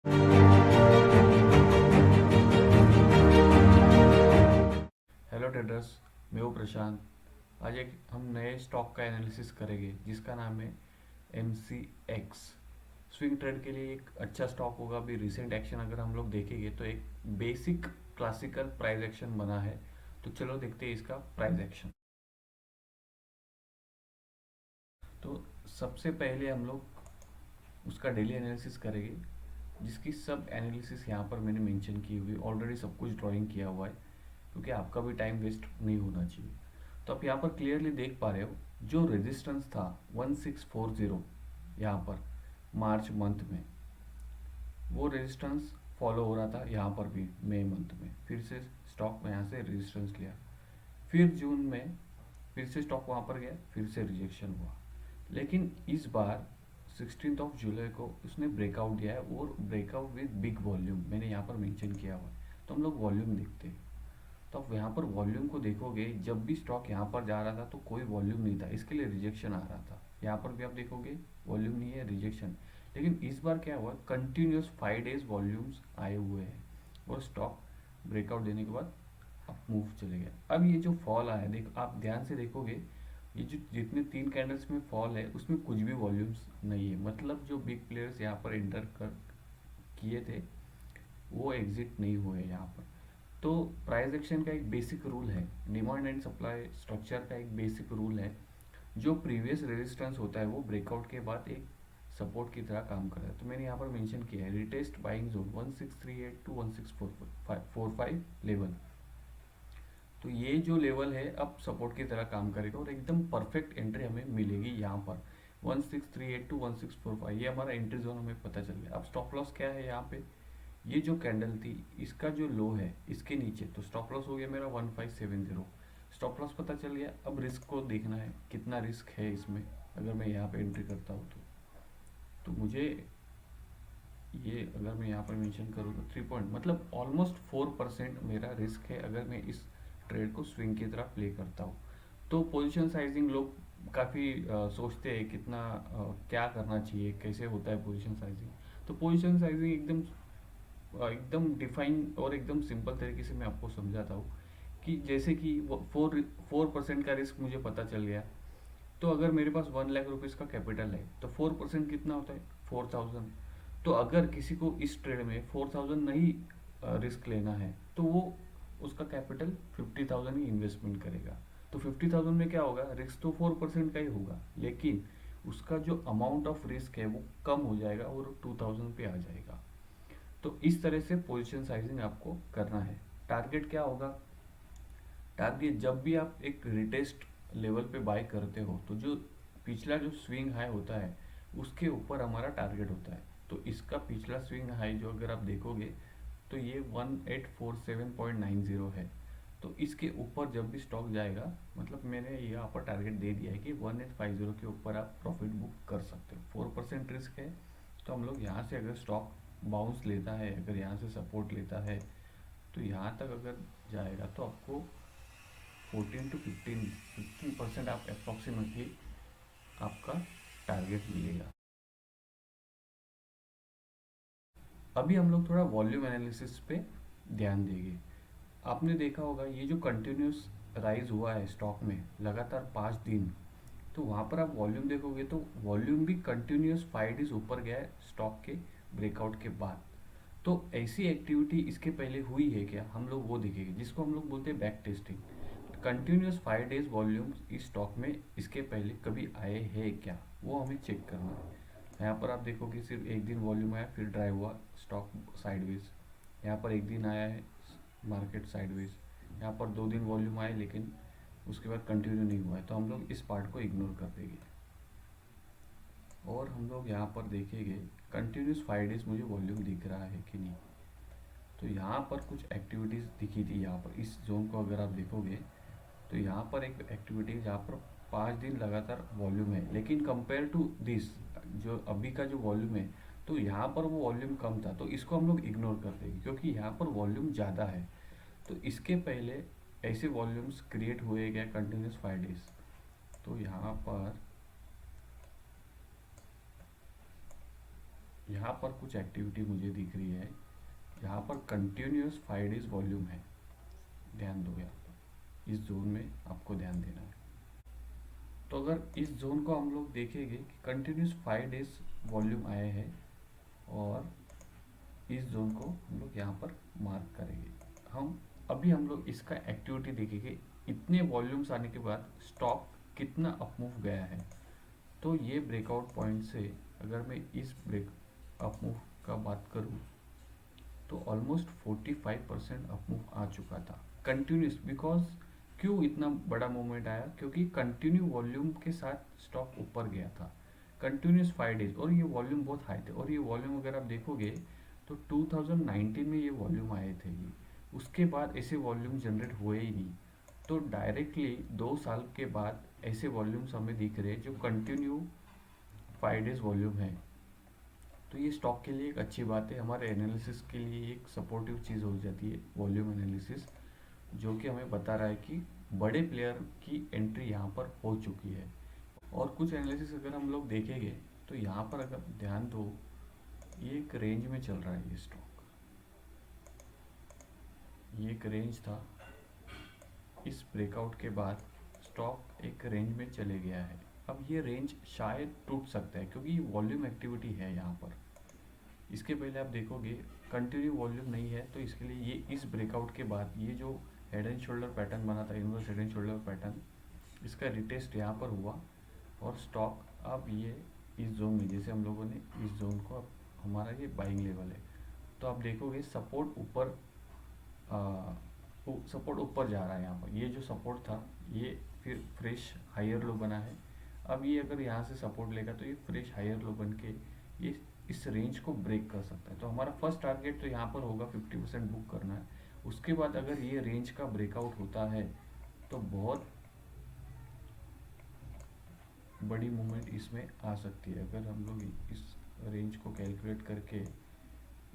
Hello traders, मैं हूँ प्रशांत। आज एक हम नए स्टॉक का एनालिसिस करेंगे जिसका नाम है M C X. Swing trade के लिए एक अच्छा स्टॉक होगा। अभी रिसेंट एक्शन अगर हम लोग देखेंगे तो एक बेसिक क्लासिकल प्राइस एक्शन बना है। तो चलो देखते हैं इसका प्राइस एक्शन। तो सबसे पहले हम लोग उसका डेली एनालिसिस करेंगे, जिसकी सब एनालिसिस यहाँ पर मैंने मेंशन की हुई, ऑलरेडी सब कुछ ड्राइंग किया हुआ है, क्योंकि आपका भी टाइम वेस्ट नहीं होना चाहिए। तो आप यहाँ पर क्लियरली देख पा रहे हो जो रेजिस्टेंस था 1640 यहाँ पर मार्च मंथ में, वो रेजिस्टेंस फॉलो हो रहा था यहाँ पर भी मई मंथ में। फिर से स्टॉक में यहाँ से रेजिस्टेंस लिया, फिर जून में फिर से स्टॉक वहाँ पर गया, फिर से रिजेक्शन हुआ। लेकिन इस बार 16 जुलाई को उसने ब्रेकआउट दिया है, और ब्रेकआउट विद बिग वॉल्यूम मैंने यहाँ पर मेंशन किया हुआ है। तो हम लोग वॉल्यूम देखते हैं। तो आप यहाँ पर वॉल्यूम को देखोगे, जब भी स्टॉक यहाँ पर जा रहा था तो कोई वॉल्यूम नहीं था, इसके लिए रिजेक्शन आ रहा था। यहाँ पर भी आप देखोगे वॉल्यूम नहीं है, रिजेक्शन। लेकिन इस बार क्या हुआ, कंटिन्यूस 5 डेज वॉल्यूम्स आए हुए हैं, और स्टॉक ब्रेकआउट देने के बाद आप मूव चले गए। अब ये जो फॉल आया, देख आप ध्यान से देखोगे, ये जो जितने 3 कैंडल्स में फॉल है उसमें कुछ भी वॉल्यूम्स नहीं है। मतलब जो बिग प्लेयर्स यहाँ पर एंटर कर किए थे वो एग्जिट नहीं हुए यहाँ पर। तो प्राइस एक्शन का एक बेसिक रूल है, डिमांड एंड सप्लाई स्ट्रक्चर का एक बेसिक रूल है, जो प्रीवियस रेजिस्टेंस होता है वो ब्रेकआउट के बाद एक सपोर्ट की तरह काम करता है। तो मैंने यहाँ पर मेंशन किया है retest buying zone 1638 to 1645 level. तो ये जो लेवल है अब सपोर्ट की तरह काम करेगा, और एकदम परफेक्ट एंट्री हमें मिलेगी यहाँ पर 1638 टू 1645। ये हमारा एंट्री जोन हमें पता चल गया। अब स्टॉप लॉस क्या है यहाँ पे, ये जो कैंडल थी इसका जो लो है इसके नीचे, तो स्टॉप लॉस हो गया मेरा 1570। स्टॉप लॉस पता चल गया। अब रिस्क को देखना है, कितना रिस्क है इसमें। अगर मैं यहाँ पे एंट्री करता हूँ तो मुझे ये, अगर मैं यहाँ पर मेंशन करूँ तो 3 पॉइंट, मतलब ऑलमोस्ट 4% मेरा रिस्क है अगर मैं इस ट्रेड को स्विंग की तरह प्ले करता हूँ। तो पोजीशन साइजिंग लोग काफ़ी सोचते हैं कितना क्या करना चाहिए, कैसे होता है पोजीशन साइजिंग। तो पोजीशन साइजिंग एकदम डिफाइन और एकदम सिंपल तरीके से मैं आपको समझाता हूँ, कि जैसे कि 4% का रिस्क मुझे पता चल गया। तो अगर मेरे पास 1 लाख रुपीज़ का कैपिटल है तो 4% कितना होता है, 4000। तो अगर किसी को इस ट्रेड में 4000 नहीं रिस्क लेना है तो वो उसका कैपिटल 50,000 ही इन्वेस्टमेंट करेगा। तो 50,000 में क्या होगा, रिस्क तो 4% का ही होगा, लेकिन उसका जो अमाउंट ऑफ रिस्क है वो कम हो जाएगा और 2000 पे आ जाएगा। तो इस तरह से पोजीशन साइजिंग आपको करना है। टारगेट क्या होगा, टारगेट जब भी आप एक रिटेस्ट लेवल पे बाय करते हो तो जो पिछला जो स्विंग हाई होता है उसके ऊपर हमारा टारगेट होता है। तो इसका पिछला स्विंग हाई जो अगर आप देखोगे तो ये 1847.90 है। तो इसके ऊपर जब भी स्टॉक जाएगा, मतलब मैंने यहाँ पर टारगेट दे दिया है कि 1850 के ऊपर आप प्रॉफिट बुक कर सकते हो। 4% रिस्क है। तो हम लोग यहाँ से अगर स्टॉक बाउंस लेता है, अगर यहाँ से सपोर्ट लेता है, तो यहाँ तक अगर जाएगा तो आपको 14 to 15% आप अप्रॉक्सीमेटली आपका टारगेट मिलेगा। अभी हम लोग थोड़ा वॉल्यूम एनालिसिस पे ध्यान देंगे। आपने देखा होगा ये जो कंटिन्यूस राइज हुआ है स्टॉक में लगातार 5 दिन, तो वहाँ पर आप वॉल्यूम देखोगे तो वॉल्यूम भी कंटिन्यूस 5 डेज ऊपर गया है स्टॉक के ब्रेकआउट के बाद। तो ऐसी एक्टिविटी इसके पहले हुई है क्या, हम लोग वो देखेंगे, जिसको हम लोग बोलते हैं back testing. Continuous 5 days volume इस स्टॉक में इसके पहले कभी आए हैं क्या, वो हमें चेक करना है। यहाँ पर आप देखोगे सिर्फ एक दिन वॉल्यूम आया, फिर ड्राइव हुआ स्टॉक साइडवेज। यहाँ पर एक दिन आया है मार्केट साइडवेज। यहाँ पर 2 दिन वॉल्यूम आए लेकिन उसके बाद कंटिन्यू नहीं हुआ है, तो हम लोग इस पार्ट को इग्नोर कर देंगे। और हम लोग यहाँ पर देखेंगे कंटिन्यूस 5 डेज मुझे वॉल्यूम दिख रहा है कि नहीं। तो यहाँ पर कुछ एक्टिविटीज़ दिखी थी। यहाँ पर इस जोन को अगर आप देखोगे तो यहाँ पर एक एक्टिविटी जहाँ पर 5 दिन लगातार वॉल्यूम है, लेकिन कंपेयर टू दिस जो अभी का जो वॉल्यूम है, तो यहाँ पर वो वॉल्यूम कम था। तो इसको हम लोग इग्नोर कर देंगे क्योंकि यहाँ पर वॉल्यूम ज़्यादा है। तो इसके पहले ऐसे वॉल्यूम्स क्रिएट हुए गए कंटिन्यूस 5 डेज। तो यहाँ यहाँ पर कुछ एक्टिविटी मुझे दिख रही है, यहाँ पर कंटिन्यूस 5 डेज वॉल्यूम है, ध्यान दो यहाँ पर, इस जोन में आपको ध्यान देना है। तो अगर इस जोन को हम लोग देखेंगे कि कंटिन्यूस 5 डेज वॉल्यूम आए हैं, और इस जोन को हम लोग यहाँ पर मार्क करेंगे। हम लोग इसका एक्टिविटी देखेंगे, इतने वॉल्यूम्स आने के बाद स्टॉक कितना अपमूव गया है। तो ये ब्रेकआउट पॉइंट से अगर मैं इस ब्रेक अपमूव का बात करूँ तो ऑलमोस्ट 45% अपमूव आ चुका था कंटिन्यूस। बिकॉज क्यों इतना बड़ा मूवमेंट आया, क्योंकि कंटिन्यू वॉल्यूम के साथ स्टॉक ऊपर गया था कंटिन्यूस 5 डेज, और ये वॉल्यूम बहुत हाई थे। और ये वॉल्यूम अगर आप देखोगे तो 2019 में ये वॉल्यूम आए थे, ये उसके बाद ऐसे वॉल्यूम जनरेट हुए ही नहीं। तो डायरेक्टली 2 साल के बाद ऐसे वॉल्यूम्स हमें दिख रहे हैं जो कंटिन्यू 5 डेज वॉल्यूम है। तो ये स्टॉक के लिए एक अच्छी बात है, हमारे एनालिसिस के लिए एक सपोर्टिव चीज़ हो जाती है वॉल्यूम एनालिसिस, जो कि हमें बता रहा है कि बड़े प्लेयर की एंट्री यहाँ पर हो चुकी है। और कुछ एनालिसिस अगर हम लोग देखेंगे तो यहाँ पर अगर ध्यान दो, ये एक रेंज में चल रहा है ये स्टॉक, ये एक रेंज था, इस ब्रेकआउट के बाद स्टॉक एक रेंज में चले गया है। अब ये रेंज शायद टूट सकता है क्योंकि वॉल्यूम एक्टिविटी है यहाँ पर। इसके पहले आप देखोगे कंटिन्यू वॉल्यूम नहीं है, तो इसके लिए ये इस ब्रेकआउट के बाद ये जो हेड एंड शोल्डर पैटर्न बना था, inverse head and shoulder pattern, इसका रिटेस्ट यहाँ पर हुआ और स्टॉक अब ये इस जोन में, जैसे हम लोगों ने इस जोन को, अब हमारा ये बाइंग लेवल है। तो आप देखोगे सपोर्ट ऊपर जा रहा है यहाँ पर। ये जो सपोर्ट था ये फिर फ्रेश हायर लो बना है। अब ये अगर यहाँ से सपोर्ट लेगा तो ये फ्रेश हायर लो बन के ये इस रेंज को ब्रेक कर सकता है। तो हमारा फर्स्ट टारगेट तो यहाँ पर होगा 50% बुक करना है। उसके बाद अगर ये रेंज का ब्रेकआउट होता है तो बहुत बड़ी मूवमेंट इसमें आ सकती है। अगर हम लोग इस रेंज को कैलकुलेट करके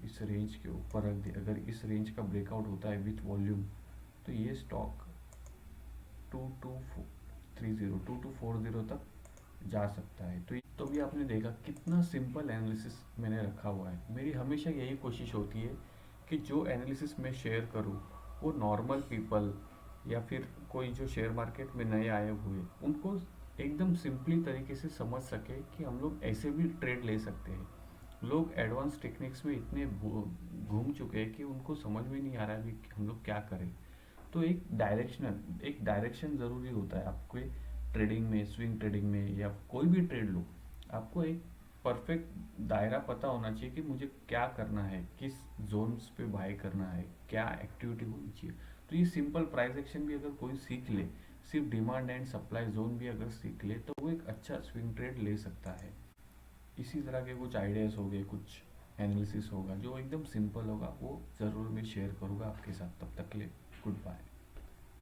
इस रेंज के ऊपर रख दे, अगर इस रेंज का ब्रेकआउट होता है विथ वॉल्यूम, तो ये स्टॉक 2240 तक जा सकता है। तो भी आपने देखा कितना सिंपल एनालिसिस मैंने रखा हुआ है। मेरी हमेशा यही कोशिश होती है कि जो एनालिसिस मैं शेयर करूँ वो नॉर्मल पीपल या फिर कोई जो शेयर मार्केट में नए आए हुए उनको एकदम सिंपली तरीके से समझ सके कि हम लोग ऐसे भी ट्रेड ले सकते हैं। लोग एडवांस टेक्निक्स में इतने घूम चुके हैं कि उनको समझ में नहीं आ रहा है कि हम लोग क्या करें। तो एक डायरेक्शन ज़रूरी होता है आपके ट्रेडिंग में, स्विंग ट्रेडिंग में या कोई भी ट्रेड लो, आपको एक परफेक्ट दायरा पता होना चाहिए कि मुझे क्या करना है, किस जोन्स पे बाय करना है, क्या एक्टिविटी होनी चाहिए। तो ये सिंपल प्राइस एक्शन भी अगर कोई सीख ले, सिर्फ डिमांड एंड सप्लाई जोन भी अगर सीख ले, तो वो एक अच्छा स्विंग ट्रेड ले सकता है। इसी तरह के कुछ आइडियाज़ हो गए, कुछ एनालिसिस होगा जो एकदम सिंपल होगा, वो ज़रूर मैं शेयर करूँगा आपके साथ। तब तक के लिए गुड बाय।